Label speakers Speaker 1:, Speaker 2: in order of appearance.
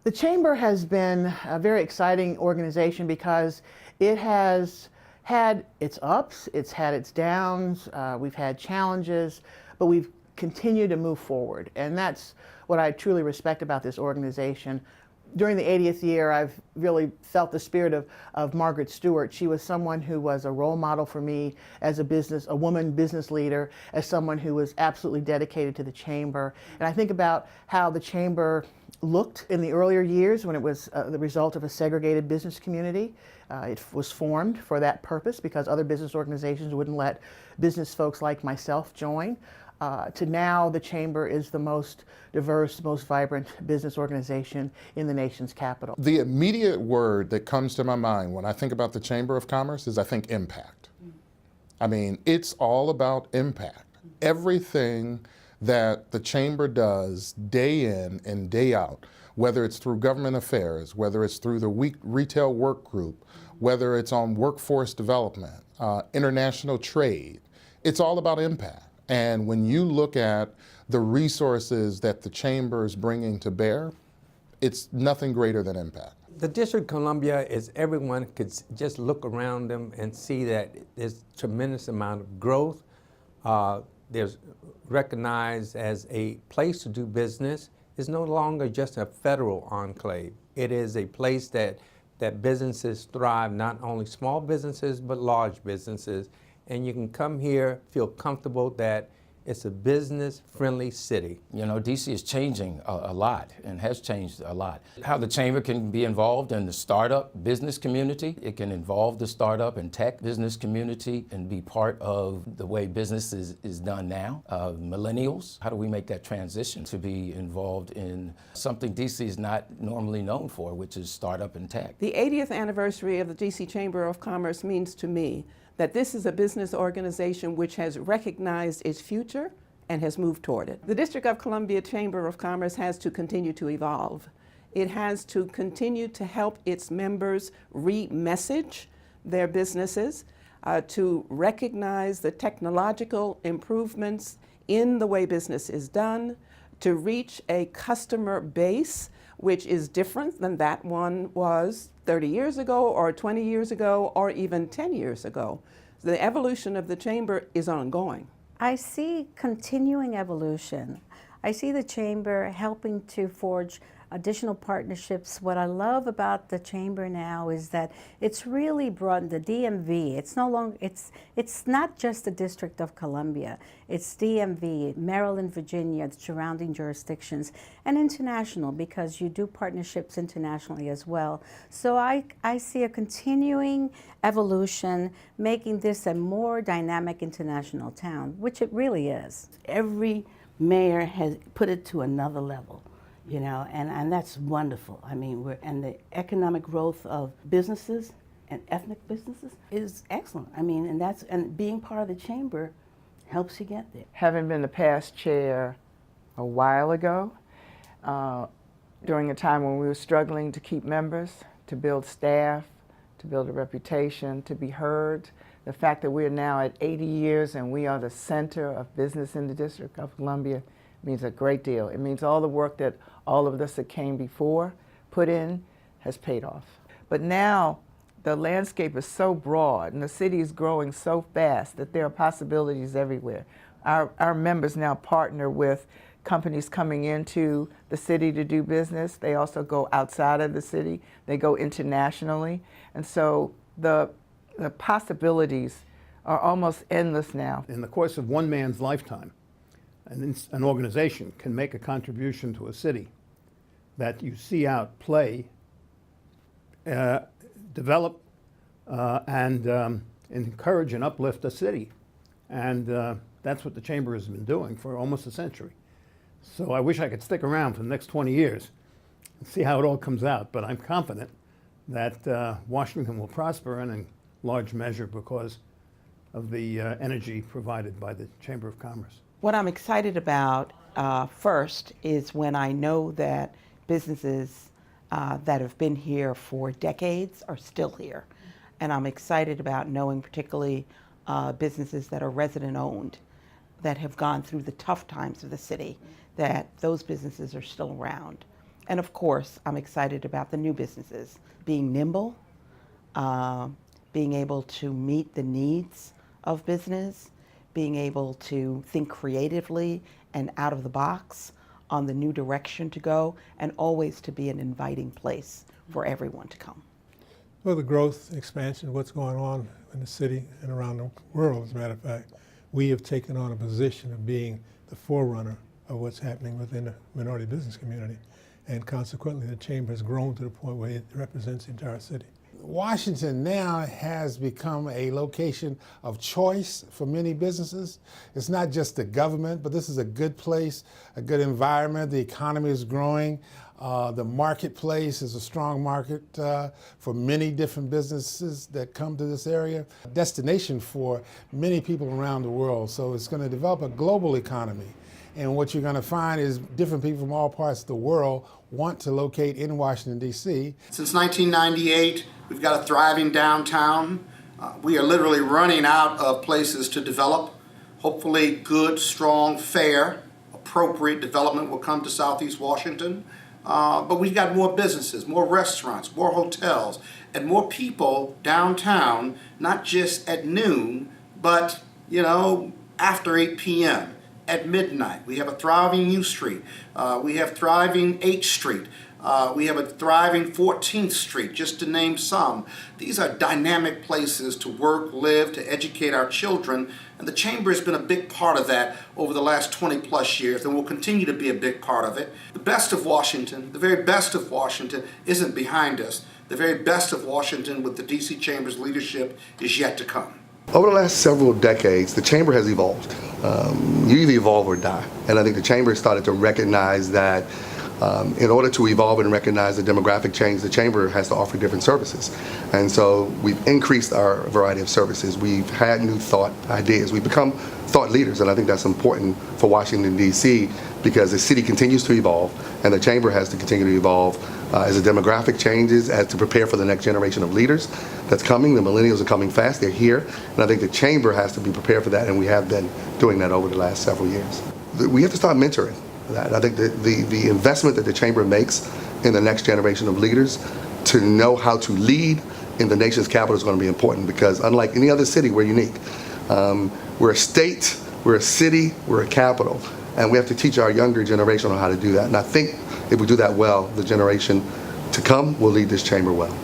Speaker 1: The Chamber has been a very exciting organization because it has had its ups, it's had its downs, we've had challenges, but we've continued to move forward. And that's what I truly respect about this organization. During the 80th year, I've really felt the spirit of Margaret Stewart. She was someone who was a role model for me as a woman business leader, as someone who was absolutely dedicated to the Chamber. And I think about how the Chamber looked in the earlier years when it was the result of a segregated business community. It was formed for that purpose because other business organizations wouldn't let business folks like myself join. To now, the Chamber is the most diverse, most vibrant business organization in the nation's capital.
Speaker 2: The immediate word that comes to my mind when I think about the Chamber of Commerce is, I think, impact. I mean, it's all about impact. Everything that the Chamber does day in and day out, whether it's through government affairs, whether it's through the retail work group, whether it's on workforce development, international trade, it's all about impact. And when you look at the resources that the Chamber is bringing to bear, it's nothing greater than impact.
Speaker 3: The District of Columbia is, everyone could just look around them and see that there's tremendous amount of growth. There's recognized as a place to do business. It's no longer just a federal enclave. It is a place that businesses thrive, not only small businesses, but large businesses. And you can come here, feel comfortable that it's a business-friendly city.
Speaker 4: You know, DC is changing a lot and has changed a lot. How the Chamber can be involved in the startup business community. It can involve the startup and tech business community and be part of the way business is done now. Millennials, how do we make that transition to be involved in something DC is not normally known for, which is startup and tech?
Speaker 5: The 80th anniversary of the DC Chamber of Commerce means to me that this is a business organization which has recognized its future and has moved toward it. The District of Columbia Chamber of Commerce has to continue to evolve. It has to continue to help its members re-message their businesses, to recognize the technological improvements in the way business is done, to reach a customer base which is different than that one was 30 years ago or 20 years ago or even 10 years ago. The evolution of the Chamber is ongoing.
Speaker 6: I see continuing evolution. I see the Chamber helping to forge additional partnerships. What I love about the Chamber now is that it's really broadened the DMV. It's no longer, it's not just the District of Columbia. It's DMV, Maryland, Virginia, the surrounding jurisdictions, and international, because you do partnerships internationally as well. So I see a continuing evolution, making this a more dynamic international town, which it really is.
Speaker 7: Every mayor has put it to another level. You know, and that's wonderful. I mean, and the economic growth of businesses and ethnic businesses is excellent. I mean, and being part of the Chamber helps you get there.
Speaker 8: Having been the past chair a while ago, during a time when we were struggling to keep members, to build staff, to build a reputation, to be heard, the fact that we're now at 80 years and we are the center of business in the District of Columbia means a great deal. It means all the work that all of us that came before put in has paid off. But now the landscape is so broad and the city is growing so fast that there are possibilities everywhere. Our members now partner with companies coming into the city to do business. They also go outside of the city. They go internationally. And so the possibilities are almost endless now.
Speaker 9: In the course of one man's lifetime, an organization can make a contribution to a city that you see out play, develop, and encourage and uplift a city. And that's what the Chamber has been doing for almost a century. So I wish I could stick around for the next 20 years and see how it all comes out. But I'm confident that Washington will prosper, and in large measure because of the energy provided by the Chamber of Commerce.
Speaker 10: What I'm excited about first is when I know that businesses that have been here for decades are still here. And I'm excited about knowing particularly businesses that are resident owned, that have gone through the tough times of the city, that those businesses are still around. And of course, I'm excited about the new businesses, being nimble, being able to meet the needs of business, being able to think creatively and out of the box on the new direction to go, and always to be an inviting place for everyone to come.
Speaker 11: Well, the growth, expansion, what's going on in the city and around the world, as a matter of fact, we have taken on a position of being the forerunner of what's happening within the minority business community. And consequently, the Chamber has grown to the point where it represents the entire city.
Speaker 12: Washington now has become a location of choice for many businesses. It's not just the government, but this is a good place, a good environment. The economy is growing. The marketplace is a strong market for many different businesses that come to this area. A destination for many people around the world. So it's going to develop a global economy. And what you're going to find is different people from all parts of the world want to locate in Washington, D.C.
Speaker 13: Since 1998, we've got a thriving downtown. We are literally running out of places to develop. Hopefully good, strong, fair, appropriate development will come to Southeast Washington. But we've got more businesses, more restaurants, more hotels, and more people downtown, not just at noon, but, after 8 p.m. At midnight. We have a thriving U Street. We have thriving H Street. We have a thriving 14th Street, just to name some. These are dynamic places to work, live, to educate our children, and the Chamber has been a big part of that over the last 20 plus years and will continue to be a big part of it. The best of Washington, the very best of Washington isn't behind us. The very best of Washington with the D.C. Chamber's leadership is yet to come.
Speaker 14: Over the last several decades, the Chamber has evolved. You either evolve or die. And I think the Chamber started to recognize that in order to evolve and recognize the demographic change, the Chamber has to offer different services. And so we've increased our variety of services. We've had new thought ideas. We've become thought leaders, and I think that's important for Washington, D.C., because the city continues to evolve, and the Chamber has to continue to evolve as the demographic changes, as to prepare for the next generation of leaders that's coming. The millennials are coming fast, they're here, and I think the Chamber has to be prepared for that, and we have been doing that over the last several years. We have to start mentoring that. I think that the investment that the Chamber makes in the next generation of leaders to know how to lead in the nation's capital is going to be important, because unlike any other city, we're unique. We're a state, we're a city, we're a capital, and we have to teach our younger generation on how to do that. And I think if we do that well, the generation to come will lead this Chamber well.